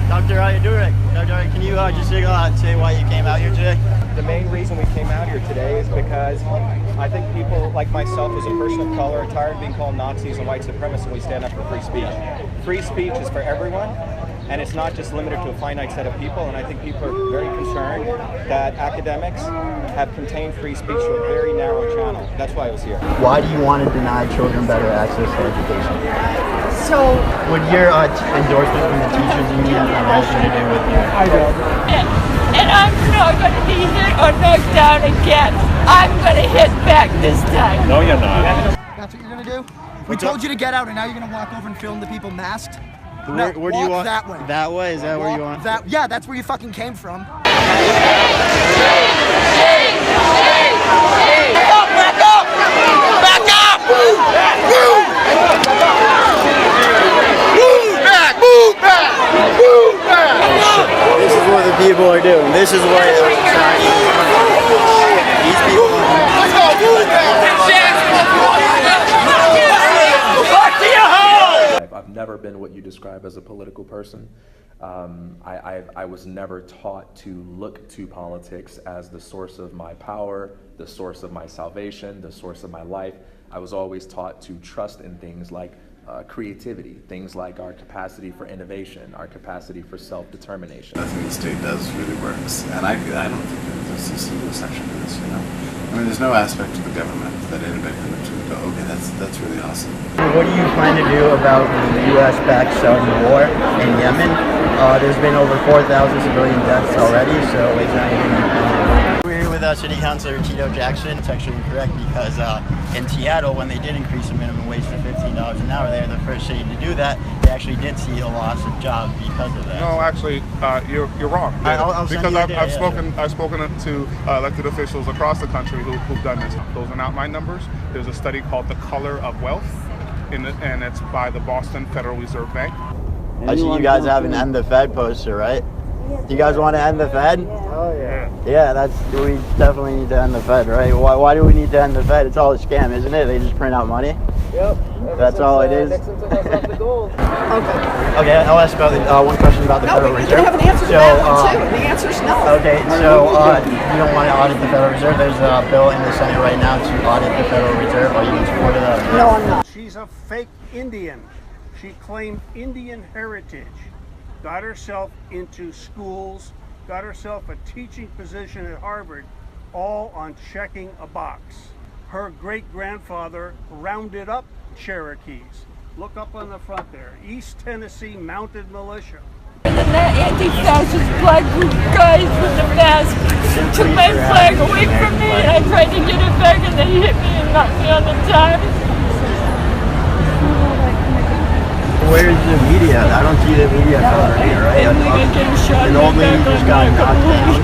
Dr. How you doing? Dr. Can you just say why you came out here today? The main reason we came out here today is because I think people like myself as a person of color are tired of being called Nazis and white supremacists, and we stand up for free speech. Free speech is for everyone, and it's not just limited to a finite set of people, and I think people are very concerned that academics have contained free speech to a very narrow channel. That's why I was here. Why do you want to deny children better access to education? So, would your endorsement from the teachers union have anything to do with you? I don't. And I'm not going to be hit or knocked down again. I'm going to hit back this time. No, you're not. That's what you're going to do? We told you to get out, and now you're going to walk over and film the people masked? Where do you want? That way. That way? Is that where you want? Yeah, that's where you fucking came from. Back up! Back up! Back up! Move back! Move back! Move back! This is what the people are doing. This is what these people are doing. Let's go! Move back! I've never been what you describe as a political person. I was never taught to look to politics as the source of my power, the source of my salvation, the source of my life. I was always taught to trust in things like creativity, things like our capacity for innovation, our capacity for self-determination. Nothing the state does really works, and I don't think there's a single exception to this, you know? I mean, there's no aspect of the government that anybody can look to and go, okay, that's really awesome. What do you plan to do about the U.S.-backed Saudi war in Yemen? There's been over 4,000 civilian deaths already, so is there anything you plan to do? We're here with City Councilor Tito Jackson. It's actually incorrect because in Seattle, when they did increase the minimum wage to $15 an hour, they're the first city to do that. They actually did see a loss of jobs because of that. No, actually, you're wrong. Because I've spoken to elected officials across the country who've done this. Those are not my numbers. There's a study called The Color of Wealth, and it's by the Boston Federal Reserve Bank. I see you guys have an End the Fed poster, right? Do you guys want to end the Fed? Oh yeah. Yeah, we definitely need to end the Fed, right? Why do we need to end the Fed? It's all a scam, isn't it? They just print out money. Yep. That's all it is. Nixon took us off the gold. Okay, I'll ask about one question about the Federal Reserve. You have an answer to that one, too. The answer's no. Okay, so you don't want to audit the Federal Reserve. There's a bill in the Senate right now to audit the Federal Reserve. Are you in support of that? No, I'm not. She's a fake Indian. She claimed Indian heritage, got herself into schools, got herself a teaching position at Harvard, all on checking a box. Her great-grandfather rounded up Cherokees. Look up on the front there, East Tennessee Mounted Militia. And then that anti-fascist black group guys with the mask took my flag away from me, and I tried to get it back, and they hit me and knocked me on the time. Where's the media? I don't see the media coverage here, right? I think I get shot an old lady just got knocked down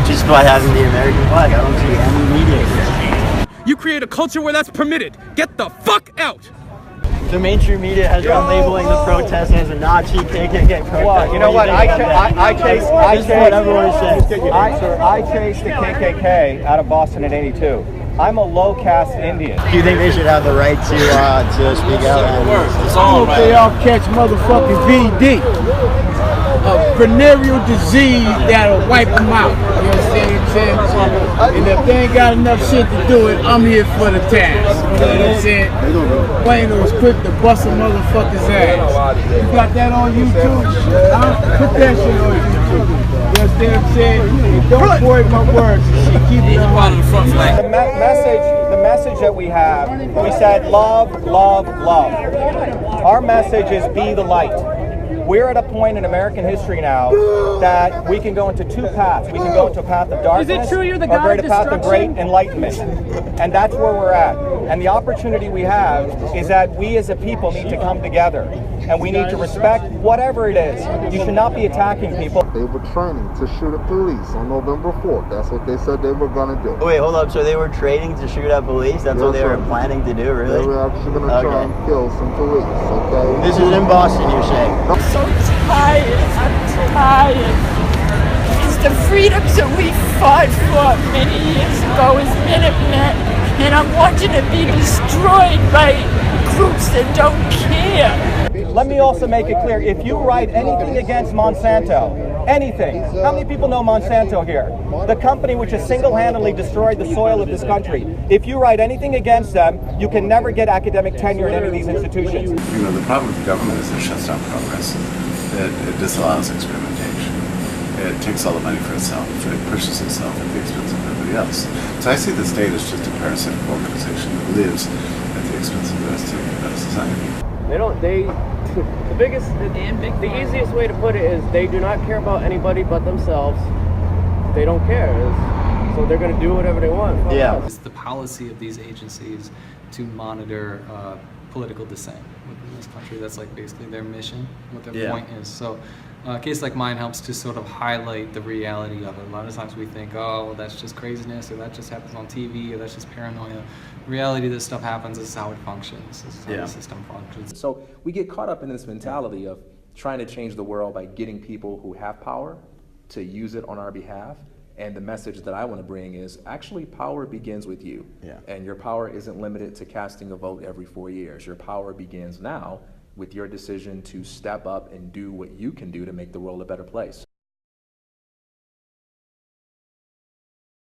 just by having the American flag. I don't see any media here. You create a culture where that's permitted. Get the fuck out! The mainstream media has been labeling the protest as a Nazi KKK protest. Well, you know what? I chased the KKK out of Boston in '82. I'm a low-caste Indian. Do you think they should have the right to speak out? It's all right. They all catch motherfucking VD, a venereal disease that'll wipe them out. You understand what I'm saying? And if they ain't got enough shit to do it, I'm here for the task. You know what I'm saying? Plano was quick to bust a motherfucker's ass. You got that on YouTube? Huh? Put that shit on YouTube. You understand what I'm saying? And don't void my words. Keep it on. The message that we have, we said love, love, love. Our message is be the light. We're at a point in American history now that we can go into two paths. We can go into a path of darkness or a path of great enlightenment. And that's where we're at. And the opportunity we have is that we as a people need to come together. And we need to respect whatever it is. You should not be attacking people. They were training to shoot at police on November 4th. That's what they said they were going to do. Wait, hold up. So they were training to shoot at police? That's what they were planning to do, really? They were actually going to try and kill some police, okay? This is in Boston, you're saying? I'm so tired. I'm tired. It's the freedoms that we fought for many years ago as Minutemen. and I'm watching it be destroyed by groups that don't care. Let me also make it clear, if you write anything against Monsanto, anything, how many people know Monsanto here? The company which has single-handedly destroyed the soil of this country. If you write anything against them, you can never get academic tenure in any of these institutions. You know, the problem with the government is it shuts down progress. It disallows experimentation. It takes all the money for itself. It pushes itself at the expense of everybody else. So I see the state as just a parasitic organization that lives at the expense of the rest of society. The easiest way to put it is they do not care about anybody but themselves. They don't care. So they're going to do whatever they want. Yeah. It's the policy of these agencies to monitor political dissent within this country. That's like basically their mission, what their point is. So a case like mine helps to sort of highlight the reality of it. A lot of times we think, oh, well, that's just craziness, or that just happens on TV, or that's just paranoia. In reality, this stuff happens. This is how it functions. This is how the system functions. So we get caught up in this mentality of trying to change the world by getting people who have power to use it on our behalf. And the message that I want to bring is actually power begins with you. And your power isn't limited to casting a vote every 4 years. Your power begins now with your decision to step up and do what you can do to make the world a better place.